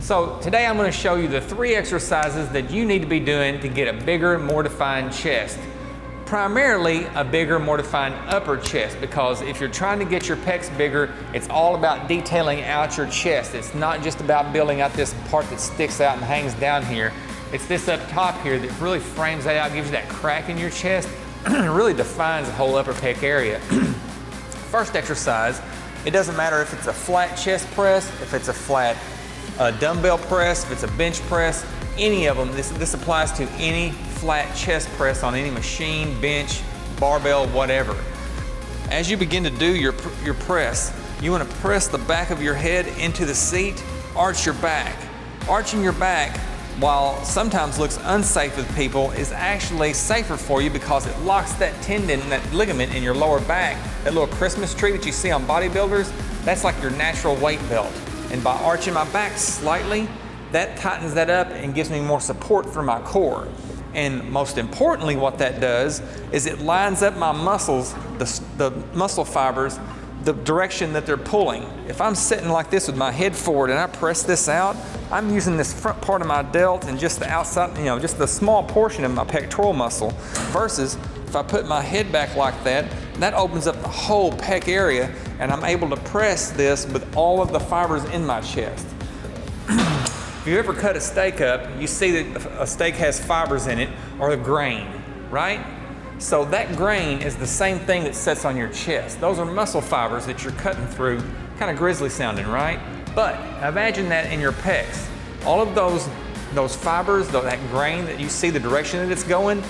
So today I'm going to show you the 3 exercises that you need to be doing to get a bigger, more defined chest. Primarily a bigger, more defined upper chest, because if you're trying to get your pecs bigger, it's all about detailing out your chest. It's not just about building out this part that sticks out and hangs down here. It's this up top here that really frames that out, gives you that crack in your chest, and really defines the whole upper pec area. First exercise, it doesn't matter if it's a flat chest press, if it's a flat dumbbell press, if it's a bench press, any of them. This applies to any flat chest press on any machine, bench, barbell, whatever. As you begin to do your press, you want to press the back of your head into the seat, arch your back. Arching your back, while sometimes looks unsafe with people, is actually safer for you because it locks that tendon, that ligament in your lower back. That little Christmas tree that you see on bodybuilders, that's like your natural weight belt. And by arching my back slightly, that tightens that up and gives me more support for my core. And most importantly, what that does is it lines up my muscles, the muscle fibers, the direction that they're pulling. If I'm sitting like this with my head forward and I press this out, I'm using this front part of my delt and just the outside, just the small portion of my pectoral muscle, versus if I put my head back like that, that opens up the whole pec area, and I'm able to press this with all of the fibers in my chest. If you ever cut a steak up, you see that a steak has fibers in it, or a grain, right? So that grain is the same thing that sits on your chest. Those are muscle fibers that you're cutting through. Kind of grisly sounding, right? But imagine that in your pecs. All of those fibers, that grain that you see the direction that it's going,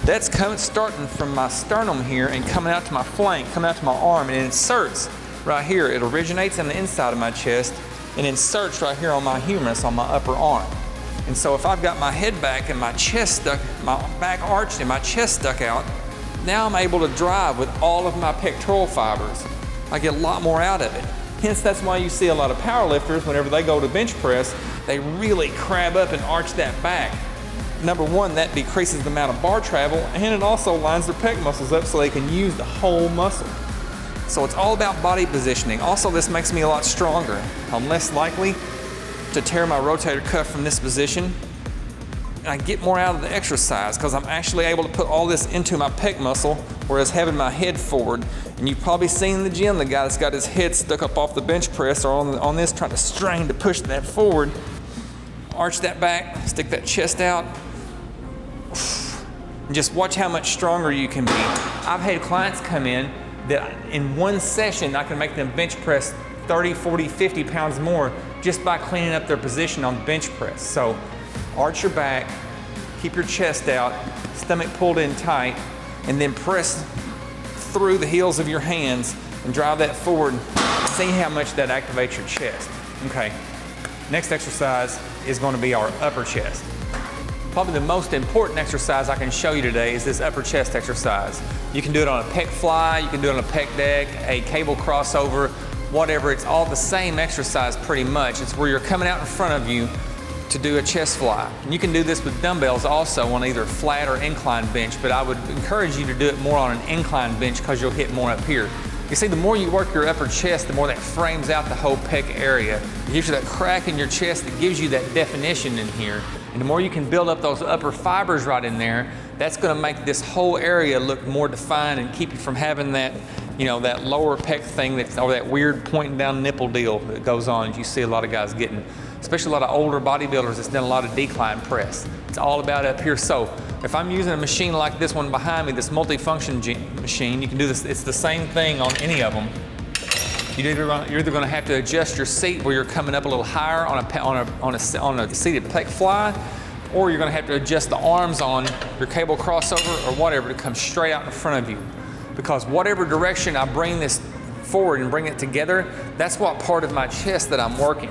that's starting from my sternum here and coming out to my flank, coming out to my arm, and it inserts right here. It originates on the inside of my chest and inserts right here on my humerus on my upper arm. And so if I've got my head back and my chest stuck, my back arched and my chest stuck out, now I'm able to drive with all of my pectoral fibers. I get a lot more out of it. Hence, that's why you see a lot of powerlifters, whenever they go to bench press, they really crab up and arch that back. Number one, that decreases the amount of bar travel, and it also lines their pec muscles up so they can use the whole muscle. So it's all about body positioning. Also, this makes me a lot stronger. I'm less likely to tear my rotator cuff from this position, and I get more out of the exercise because I'm actually able to put all this into my pec muscle, whereas having my head forward. And you've probably seen in the gym the guy that's got his head stuck up off the bench press or on this, trying to strain to push that forward. Arch that back, stick that chest out, and just watch how much stronger you can be. I've had clients come in that in one session I can make them bench press 30, 40, 50 pounds more just by cleaning up their position on the bench press. So arch your back, keep your chest out, stomach pulled in tight, and then press through the heels of your hands and drive that forward. See how much that activates your chest. Okay, next exercise is going to be our upper chest. Probably the most important exercise I can show you today is this upper chest exercise. You can do it on a pec fly, you can do it on a pec deck, a cable crossover, whatever. It's all the same exercise pretty much. It's where you're coming out in front of you to do a chest fly. And you can do this with dumbbells also on either flat or inclined bench, but I would encourage you to do it more on an inclined bench because you'll hit more up here. You see, the more you work your upper chest, the more that frames out the whole pec area. It gives you that crack in your chest that gives you that definition in here. And the more you can build up those upper fibers right in there, that's gonna make this whole area look more defined and keep you from having that, that lower pec thing or that weird pointing down nipple deal that goes on, as you see a lot of guys getting. Especially a lot of older bodybuilders that's done a lot of decline press. It's all about up here. So if I'm using a machine like this one behind me, this multifunction machine, you can do this. It's the same thing on any of them. You're either going to have to adjust your seat where you're coming up a little higher on a seated pec fly, or you're going to have to adjust the arms on your cable crossover or whatever to come straight out in front of you. Because whatever direction I bring this forward and bring it together, that's what part of my chest that I'm working.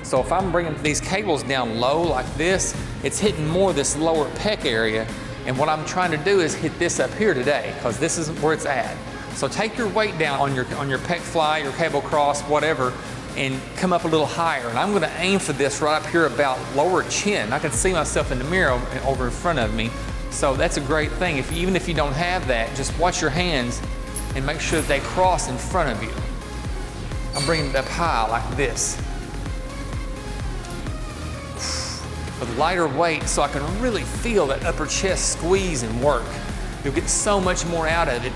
So if I'm bringing these cables down low like this, it's hitting more this lower pec area. And what I'm trying to do is hit this up here today, because this is where it's at. So take your weight down on your pec fly, your cable cross, whatever, and come up a little higher. And I'm gonna aim for this right up here about lower chin. I can see myself in the mirror over in front of me. So that's a great thing. Even if you don't have that, just watch your hands and make sure that they cross in front of you. I'm bringing it up high like this. with lighter weight so I can really feel that upper chest squeeze and work. You'll get so much more out of it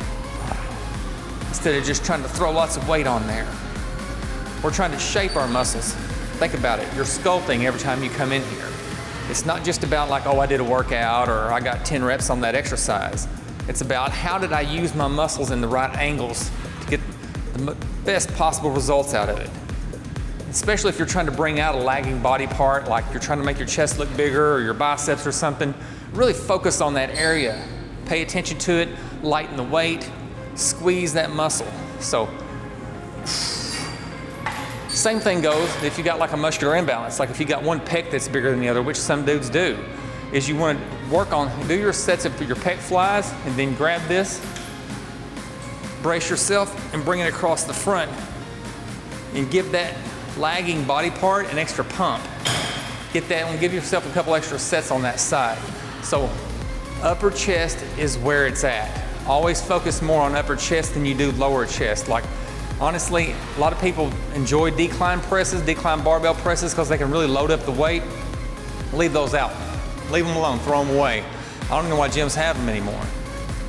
instead of just trying to throw lots of weight on there. We're trying to shape our muscles. Think about it, you're sculpting every time you come in here. It's not just about like, oh, I did a workout or I got 10 reps on that exercise. It's about how did I use my muscles in the right angles to get the best possible results out of it. Especially if you're trying to bring out a lagging body part, like you're trying to make your chest look bigger or your biceps or something, really focus on that area. Pay attention to it, lighten the weight, squeeze that muscle. So, same thing goes if you got like a muscular imbalance, like if you got one pec that's bigger than the other, which some dudes do, is you want to work on, do your sets of your pec flies and then grab this, brace yourself and bring it across the front and give that lagging body part an extra pump. Get that one, give yourself a couple extra sets on that side. So upper chest is where it's at. Always focus more on upper chest than you do lower chest. Like honestly, a lot of people enjoy decline presses, decline barbell presses because they can really load up the weight. Leave those out. Leave them alone, throw them away. I don't know why gyms have them anymore.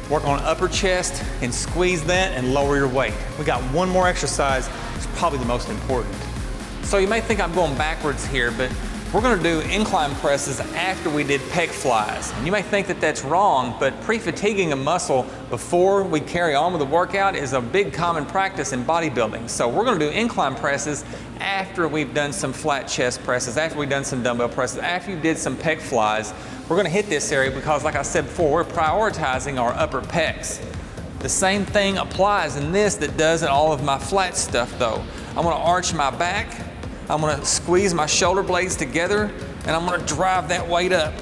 Work on upper chest and squeeze that and lower your weight. We got one more exercise, it's probably the most important. So you may think I'm going backwards here, but we're gonna do incline presses after we did pec flies. And you may think that that's wrong, but pre-fatiguing a muscle before we carry on with the workout is a big common practice in bodybuilding. So we're gonna do incline presses after we've done some flat chest presses, after we've done some dumbbell presses, after you did some pec flies. We're gonna hit this area because like I said before, we're prioritizing our upper pecs. The same thing applies in this that does in all of my flat stuff though. I'm gonna arch my back, I'm gonna squeeze my shoulder blades together, and I'm gonna drive that weight up.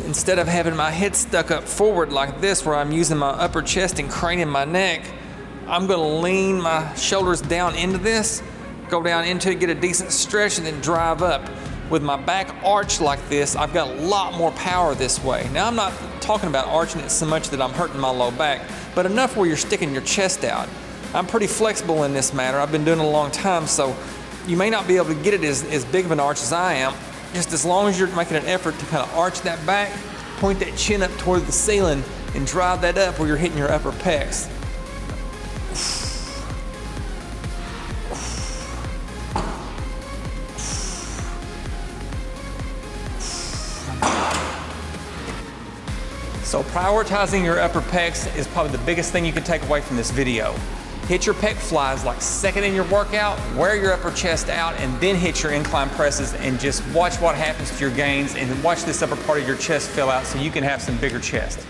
Instead of having my head stuck up forward like this, where I'm using my upper chest and craning my neck, I'm gonna lean my shoulders down into this, go down into it, get a decent stretch, and then drive up. With my back arched like this, I've got a lot more power this way. Now, I'm not talking about arching it so much that I'm hurting my low back, but enough where you're sticking your chest out. I'm pretty flexible in this matter. I've been doing it a long time, so you may not be able to get it as big of an arch as I am. Just as long as you're making an effort to kind of arch that back, point that chin up toward the ceiling, and drive that up where you're hitting your upper pecs. So prioritizing your upper pecs is probably the biggest thing you can take away from this video. Hit your pec flies like second in your workout, wear your upper chest out, and then hit your incline presses and just watch what happens to your gains and watch this upper part of your chest fill out so you can have some bigger chest.